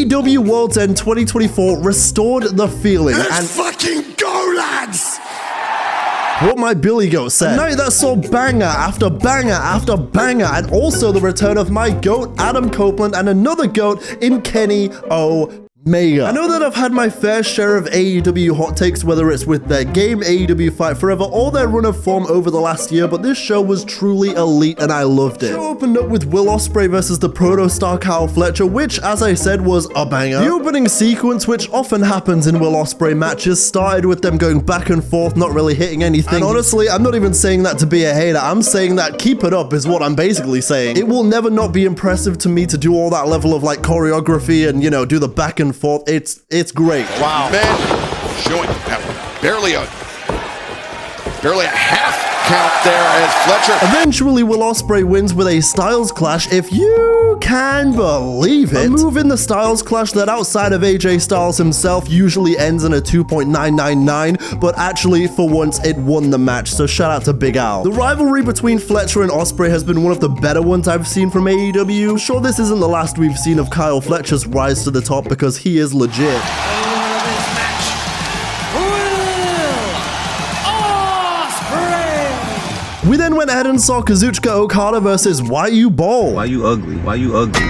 AEW Worlds End 2024 restored the feeling. Let's fucking go, lads! What my Billy Goat said. A night that saw banger after banger after banger, and also the return of my GOAT, Adam Copeland, and another GOAT in Kenny Omega. I know that I've had my fair share of AEW hot takes, whether it's with their game, AEW Fight Forever, or their run of form over the last year, but this show was truly elite and I loved it. The show opened up with Will Ospreay versus the proto-star Kyle Fletcher, which, as I said, was a banger. The opening sequence, which often happens in Will Ospreay matches, started with them going back and forth, not really hitting anything. And honestly, I'm not even saying that to be a hater, I'm saying that keep it up is what I'm basically saying. It will never not be impressive to me to do all that level of like choreography and, you know, do the back and forth. It's great. Wow. Men showing barely a half count there as Fletcher. Eventually, Will Ospreay wins with a Styles Clash, if you can believe it. A move in the Styles Clash that outside of AJ Styles himself usually ends in a 2.999, but actually for once it won the match, so shout out to Big Al. The rivalry between Fletcher and Ospreay has been one of the better ones I've seen from AEW. Sure, this isn't the last we've seen of Kyle Fletcher's rise to the top because he is legit. We then went ahead and saw Kazuchika Okada versus Why You Ball. Why you ugly? Why you ugly?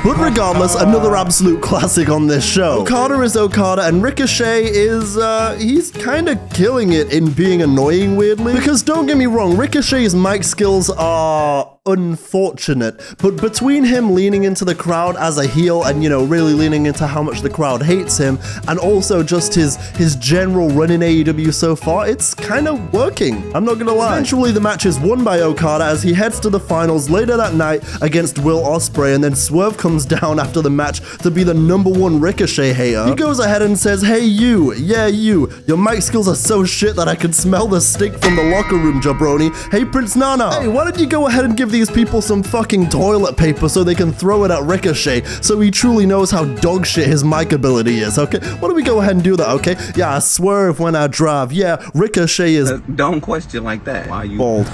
But regardless, another absolute classic on this show. Okada is Okada, and Ricochet is, he's kind of killing it in being annoying weirdly. Because don't get me wrong, Ricochet's mic skills are unfortunate, but between him leaning into the crowd as a heel and, you know, really leaning into how much the crowd hates him, and also just his general run in AEW so far, it's kind of working. I'm not gonna lie. Eventually, the match is won by Okada as he heads to the finals later that night against Will Ospreay, and then Swerve comes down after the match to be the #1 Ricochet hater. He goes ahead and says, "Hey you, yeah you, your mic skills are so shit that I can smell the stink from the locker room, jabroni. Hey Prince Nana, hey, why don't you go ahead and give these people some fucking toilet paper so they can throw it at Ricochet so he truly knows how dog shit his mic ability is, okay? Why don't we go ahead and do that, okay? Yeah, I swerve when I drive. Yeah, Ricochet is don't question like that. Why you bald."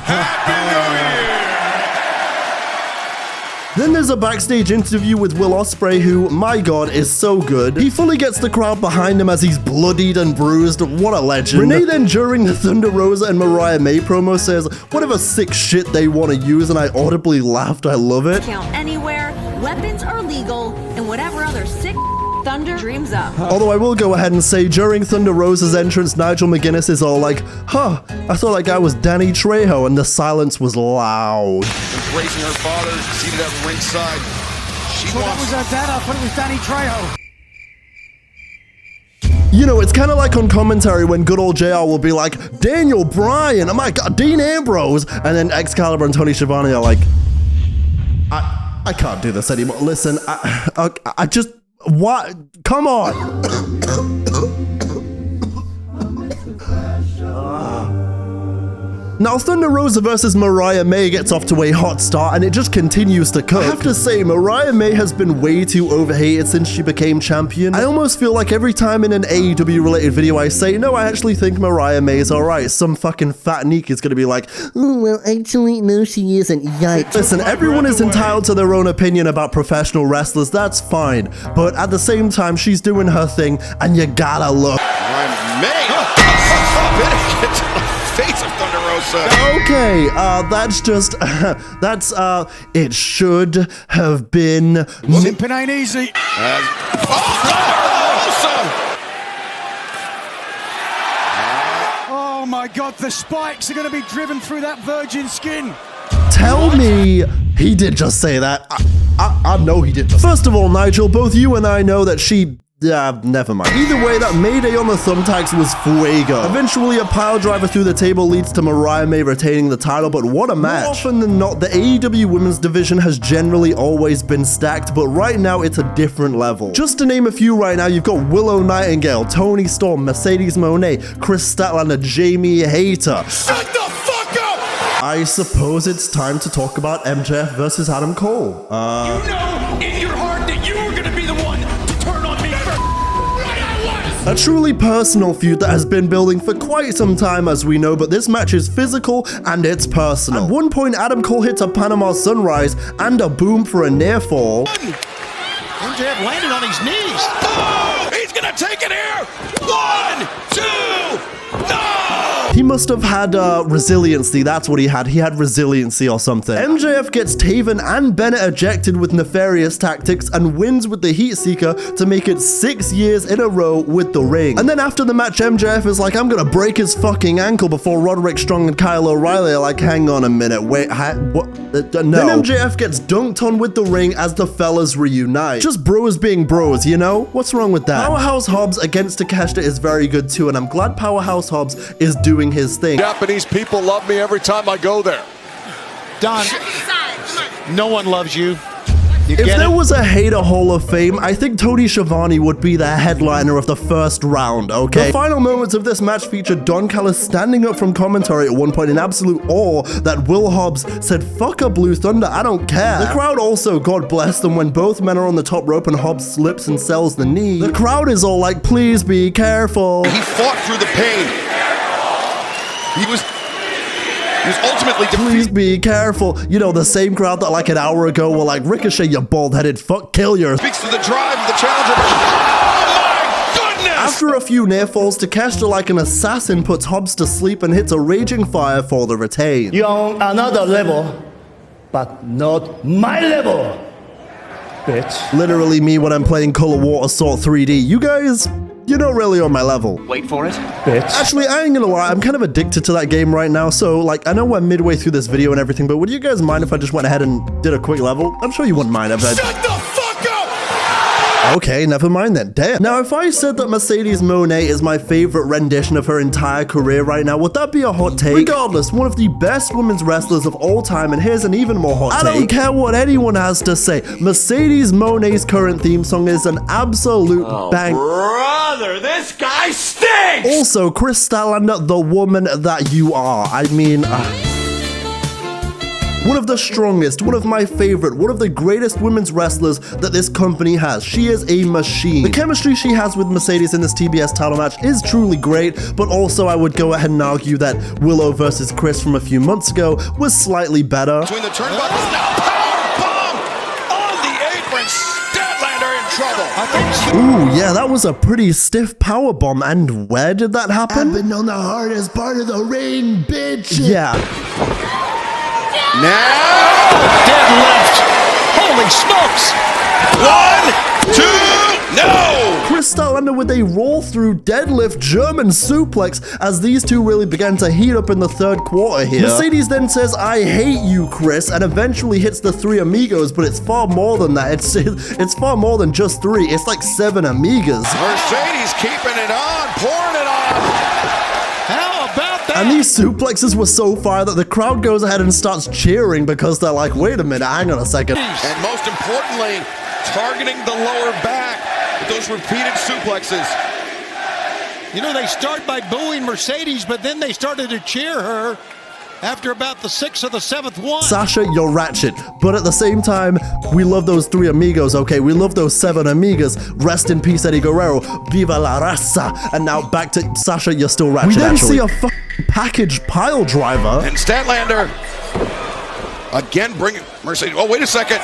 Then there's a backstage interview with Will Ospreay who, my god, is so good. He fully gets the crowd behind him as he's bloodied and bruised. What a legend. Renee then during the Thunder Rosa and Mariah May promo says, whatever sick shit they want to use, and I audibly laughed. I love it. Count anywhere, weapons are legal, and whatever other sick Thunder dreams up. Although I will go ahead and say, during Thunder Rosa's entrance, Nigel McGuinness is all like, huh, I thought that guy was Danny Trejo, and the silence was loud. Embracing her father, seated at ringside. That was her dad, I thought it was Danny Trejo. You know, it's kind of like on commentary when good old JR will be like, Daniel Bryan, oh my god, Dean Ambrose, and then Excalibur and Tony Schiavone are like, I can't do this anymore. Listen, I just, what? Come on. Now, Thunder Rosa versus Mariah May gets off to a hot start, and it just continues to cook. I have to say, Mariah May has been way too overhated since she became champion. I almost feel like every time in an AEW-related video I say, no, I actually think Mariah May is alright, some fucking fat neek is gonna be like, oh, well, actually, no, she isn't. Yikes. Listen, everyone is entitled to their own opinion about professional wrestlers, that's fine. But at the same time, she's doing her thing, and you gotta look. Mariah May! Face of Thunder Rosa. Okay, that's just, it should have been. Simping ain't easy. Oh my god, the spikes are going to be driven through that virgin skin. Tell me he did just say that. I know he did. First of all, Nigel, both you and I know that she. Never mind. Either way, that Mayday on the thumbtacks was fuego. Eventually, a pile driver through the table leads to Mariah May retaining the title, but what a match. More often than not, the AEW women's division has generally always been stacked, but right now, it's a different level. Just to name a few right now, you've got Willow Nightingale, Toni Storm, Mercedes Moné, Chris Statlander, Jamie Hayter. Shut the fuck up! I suppose it's time to talk about MJF versus Adam Cole. You know in your heart that you were gonna be the one to turn on me first. A truly personal feud that has been building for quite some time, as we know, but this match is physical and it's personal. At one point, Adam Cole hits a Panama Sunrise and a boom for a near fall. MJF MJF landed on his knees. Oh, he's gonna take it here. 1, 2, no! He must have had resiliency. That's what he had. He had resiliency or something. MJF gets Taven and Bennett ejected with nefarious tactics and wins with the Heat Seeker to make it 6 years in a row with the ring. And then after the match, MJF is like, I'm gonna break his fucking ankle before Roderick Strong and Kyle O'Reilly are like, hang on a minute, wait, what? No. Then MJF gets dunked on with the ring as the fellas reunite. Just bros being bros, you know? What's wrong with that? Powerhouse Hobbs against Takeshita is very good too, and I'm glad Powerhouse Hobbs is doing his thing. Japanese people love me every time I go there. Don, no one loves you. If there was a hater Hall of Fame, I think Tony Schiavone would be the headliner of the first round, okay? The final moments of this match featured Don Callis standing up from commentary at one point in absolute awe that Will Hobbs said, "Fuck a Blue Thunder, I don't care." The crowd also, God bless them, when both men are on the top rope and Hobbs slips and sells the knee. The crowd is all like, please be careful. He fought through the pain. He was ultimately Please defeated. be careful. You know, the same crowd that like an hour ago were like, Ricochet, you bald-headed fuck, kill yours. Speaks to the drive of the challenger. Oh my goodness! After a few near falls, Takeshita like an assassin puts Hobbs to sleep and hits a raging fire for the retain. You're on another level, but not my level, bitch. Literally me when I'm playing Color Water Sword 3D. You guys, you're not really on my level. Wait for it. Bitch. Actually, I ain't gonna lie, I'm kind of addicted to that game right now, so like, I know we're midway through this video and everything, but would you guys mind if I just went ahead and did a quick level? I'm sure you wouldn't mind if I... Shut the fuck up! Okay, never mind then. Damn. Now, if I said that Mercedes Mone is my favorite rendition of her entire career right now, would that be a hot take? Regardless, one of the best women's wrestlers of all time, and here's an even more hot take. I don't care what anyone has to say. Mercedes Mone's current theme song is an absolute bang. Brother, this guy stinks! Also, Chris Statlander, the woman that you are. I mean... one of the strongest, one of my favorite, one of the greatest women's wrestlers that this company has. She is a machine. The chemistry she has with Mercedes in this TBS title match is truly great, but also I would go ahead and argue that Willow versus Chris from a few months ago was slightly better. Between the turnbuckles now, power bomb on the apron. Statlander in trouble. Ooh, yeah, that was a pretty stiff power bomb. And where did that happen? Happened on the hardest part of the ring, bitch. Yeah. Now, Deadlift. Holy smokes. 1, 2, no! Chris Statlander with a roll-through deadlift German suplex as these two really began to heat up in the third quarter here. Mercedes then says, I hate you, Chris, and eventually hits the 3 amigos, but it's far more than that. It's far more than just 3. It's like 7 amigas. Mercedes keeping it on, pouring it on. How about that? And these suplexes were so fire that the crowd goes ahead and starts cheering because they're like, wait a minute, hang on a second. And most importantly, targeting the lower back with those repeated suplexes. You know, they start by booing Mercedes, but then they started to cheer her after about the 6th or the 7th one. Sasha, you're ratchet. But at the same time, we love those 3 amigos, okay? We love those 7 amigas. Rest in peace, Eddie Guerrero. Viva la raza. And now back to Sasha, you're still ratchet, We then see a package pile driver. And Statlander again bringing Mercedes. Oh, wait a second.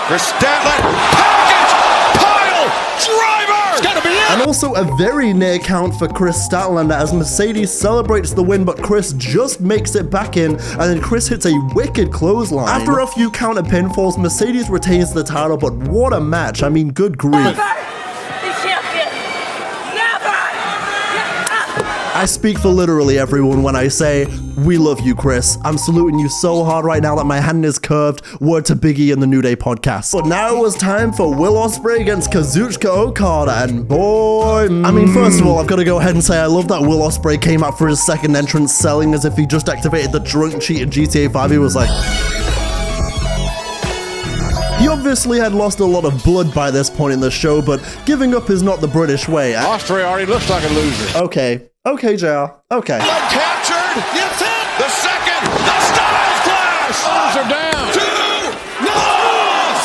Chris Statlander. Package pile driver. It's gotta be it. And also a very near count for Chris Statlander as Mercedes celebrates the win, but Chris just makes it back in, and then Chris hits a wicked clothesline. After a few counter pinfalls, Mercedes retains the title, but what a match. I mean, good grief. I speak for literally everyone when I say, we love you, Chris. I'm saluting you so hard right now that my hand is curved. Word to Biggie in the New Day podcast. But now it was time for Will Ospreay against Kazuchika Okada, and boy, I mean, first of all, I've got to go ahead and say I love that Will Ospreay came out for his second entrance selling as if he just activated the drunk cheat in GTA 5. He was like... He obviously had lost a lot of blood by this point in the show, but giving up is not the British way. Ospreay already looks like a loser. Okay, JR. Okay. Captured. That's it. The second. The Styles Clash. Arms are down. 2. No.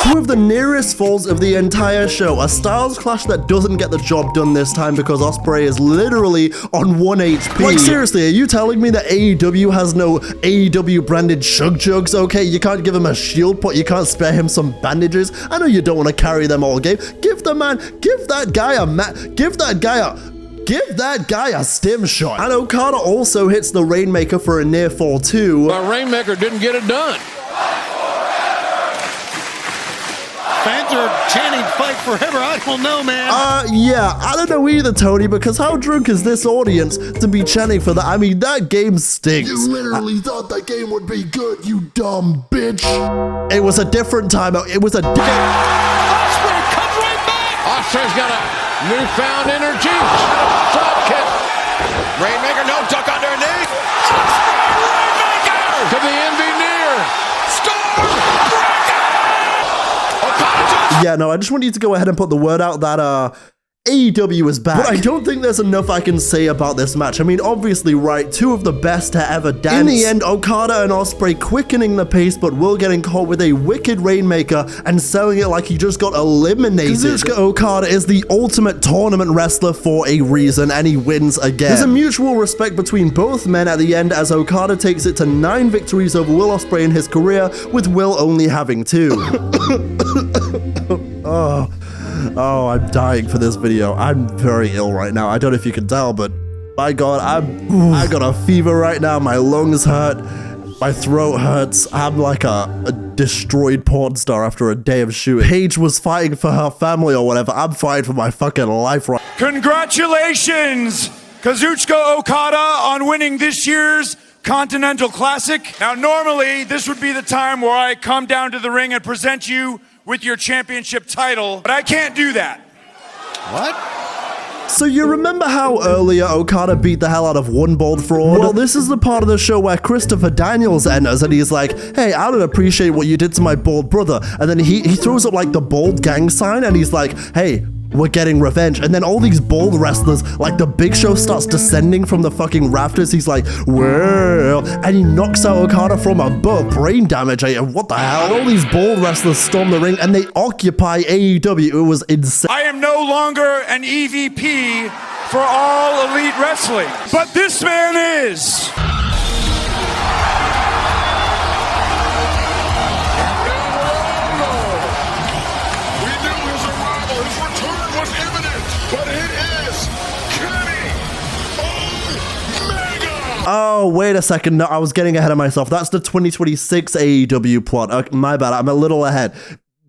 Two of the nearest falls of the entire show. A Styles Clash that doesn't get the job done this time because Ospreay is literally on 1 HP. Like, seriously, are you telling me that AEW has no AEW branded chug jugs? Okay, you can't give him a shield pot, you can't spare him some bandages. I know you don't want to carry them all game. Give that guy a stim shot. And Okada also hits the Rainmaker for a near fall too. The Rainmaker didn't get it done. Fans are chanting fight forever. I don't know, man. Yeah, I don't know either, Tony, because how drunk is this audience to be chanting for that? I mean, that game stinks. You literally thought that game would be good, you dumb bitch. It was a different time. It was a Ospreay comes right back. Ospreay's got a newfound energy. Drop kick. Rainmaker, no duck underneath. Rainmaker to the envy near. Yeah, no, I just want you to go ahead and put the word out that AEW is back. But I don't think there's enough I can say about this match. I mean, obviously, right, two of the best to ever dance. In the end, Okada and Ospreay quickening the pace, but Will getting caught with a wicked Rainmaker and selling it like he just got eliminated. Kazuchika Okada is the ultimate tournament wrestler for a reason, and he wins again. There's a mutual respect between both men at the end as Okada takes it to 9 victories over Will Ospreay in his career, with Will only having 2. Oh, I'm dying for this video. I'm very ill right now. I don't know if you can tell, but my God, I got a fever right now. My lungs hurt. My throat hurts. I'm like a destroyed porn star after a day of shooting. Paige was fighting for her family or whatever. I'm fighting for my fucking life right now. Congratulations, Kazuchika Okada, on winning this year's Continental Classic. Now, normally, this would be the time where I come down to the ring and present you with your championship title, but I can't do that. What? So you remember how earlier Okada beat the hell out of one bald fraud? Well, this is the part of the show where Christopher Daniels enters and he's like, hey, I don't appreciate what you did to my bald brother. And then he throws up like the bald gang sign and he's like, hey, we're getting revenge. And then all these bald wrestlers, like the Big Show, starts descending from the fucking rafters. He's like, well, and he knocks out Okada from above. Brain damage. What the hell? All these bald wrestlers storm the ring and they occupy AEW. It was insane. I am no longer an EVP for All Elite Wrestling, but this man is. Oh, wait a second. No, I was getting ahead of myself. That's the 2026 AEW plot. My bad. I'm a little ahead.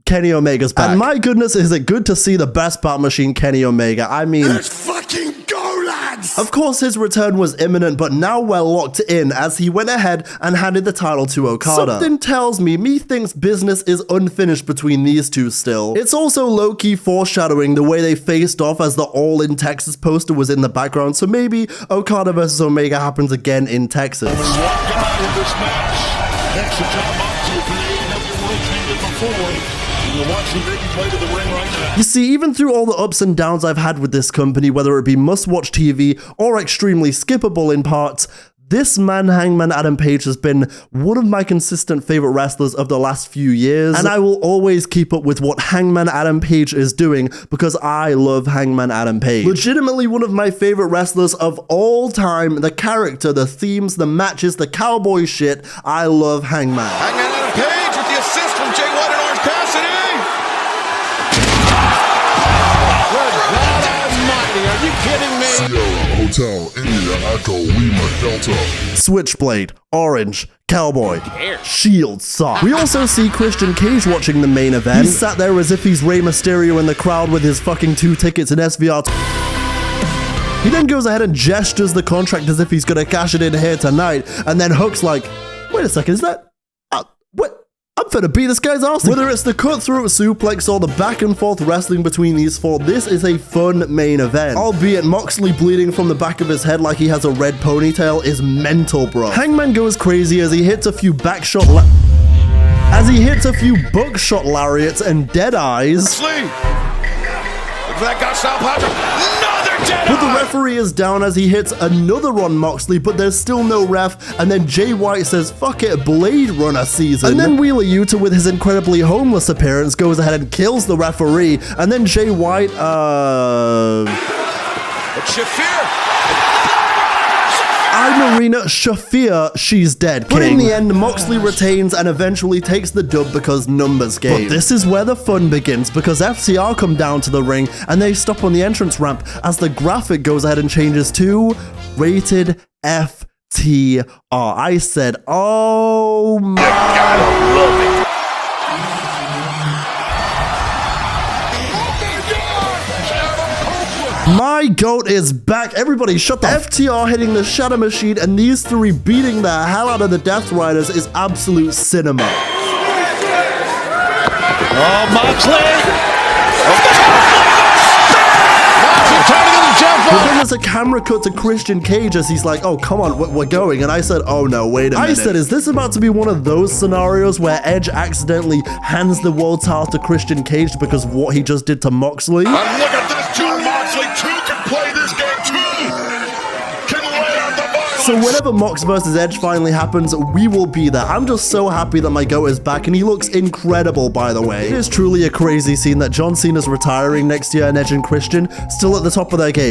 Kenny Omega's back. And my goodness, is it good to see the best Bat Machine, Kenny Omega. I mean, let's fucking go, lads! Of course, his return was imminent, but now we're locked in as he went ahead and handed the title to Okada. Something tells me methinks business is unfinished between these two still. It's also low-key foreshadowing the way they faced off as the All in Texas poster was in the background, so maybe Okada versus Omega happens again in Texas. Walking out of this match next to Jon Moxley for the AEW Worlds End before. You're watching Big play to the ring right now. You see, even through all the ups and downs I've had with this company, whether it be must-watch TV or extremely skippable in parts, this man, Hangman Adam Page, has been one of my consistent favorite wrestlers of the last few years, and I will always keep up with what Hangman Adam Page is doing because I love Hangman Adam Page. Legitimately one of my favorite wrestlers of all time. The character, the themes, the matches, the cowboy shit. I love Hangman. Hangman Adam Page with the assist from Jay White and Orange Cassidy. Are you kidding me? Sierra Hotel, India, Echo, Lima, Delta. Switchblade, Orange, Cowboy, Shield, Sock. We also see Christian Cage watching the main event. He sat there as if he's Rey Mysterio in the crowd with his fucking 2 tickets in SVR. He then goes ahead and gestures the contract as if he's gonna cash it in here tonight, and then Hook's like, wait a second, is that... what? I'm finna beat this guy's ass. Whether it's the cutthroat suplex or the back and forth wrestling between these four, this is a fun main event. Albeit Moxley bleeding from the back of his head like he has a red ponytail is mental, bro. Hangman goes crazy as he hits a few buckshot lariats and dead eyes. Moxley. Looking for that gut style Patrick. Another dead But the eye. referee is down as he hits another on Moxley, but there's still no ref, and then Jay White says, fuck it, Blade Runner season. And then Wheeler Yuta, with his incredibly homeless appearance, goes ahead and kills the referee, and then Jay White, Shafir. Marina Shafir, she's dead, King. But in the end, Moxley retains and eventually takes the dub because numbers game. But this is where the fun begins, because FTR come down to the ring and they stop on the entrance ramp as the graphic goes ahead and changes to rated FTR. I said, oh my. You gotta love it. My GOAT is back. Everybody shut the FTR hitting the Shadow Machine and these three beating the hell out of the Death Riders is absolute cinema. Oh, Moxley! But then there's a camera cut to Christian Cage as he's like, oh, come on, we're going. And I said, oh no, wait a minute. I said, is this about to be one of those scenarios where Edge accidentally hands the world title to Christian Cage because of what he just did to Moxley? And look at this, Jon Moxley too can play this game too. Can lay out the violence. So whenever Mox versus Edge finally happens, we will be there. I'm just so happy that my GOAT is back, and he looks incredible, by the way. It is truly a crazy scene that John Cena's retiring next year and Edge and Christian still at the top of their game.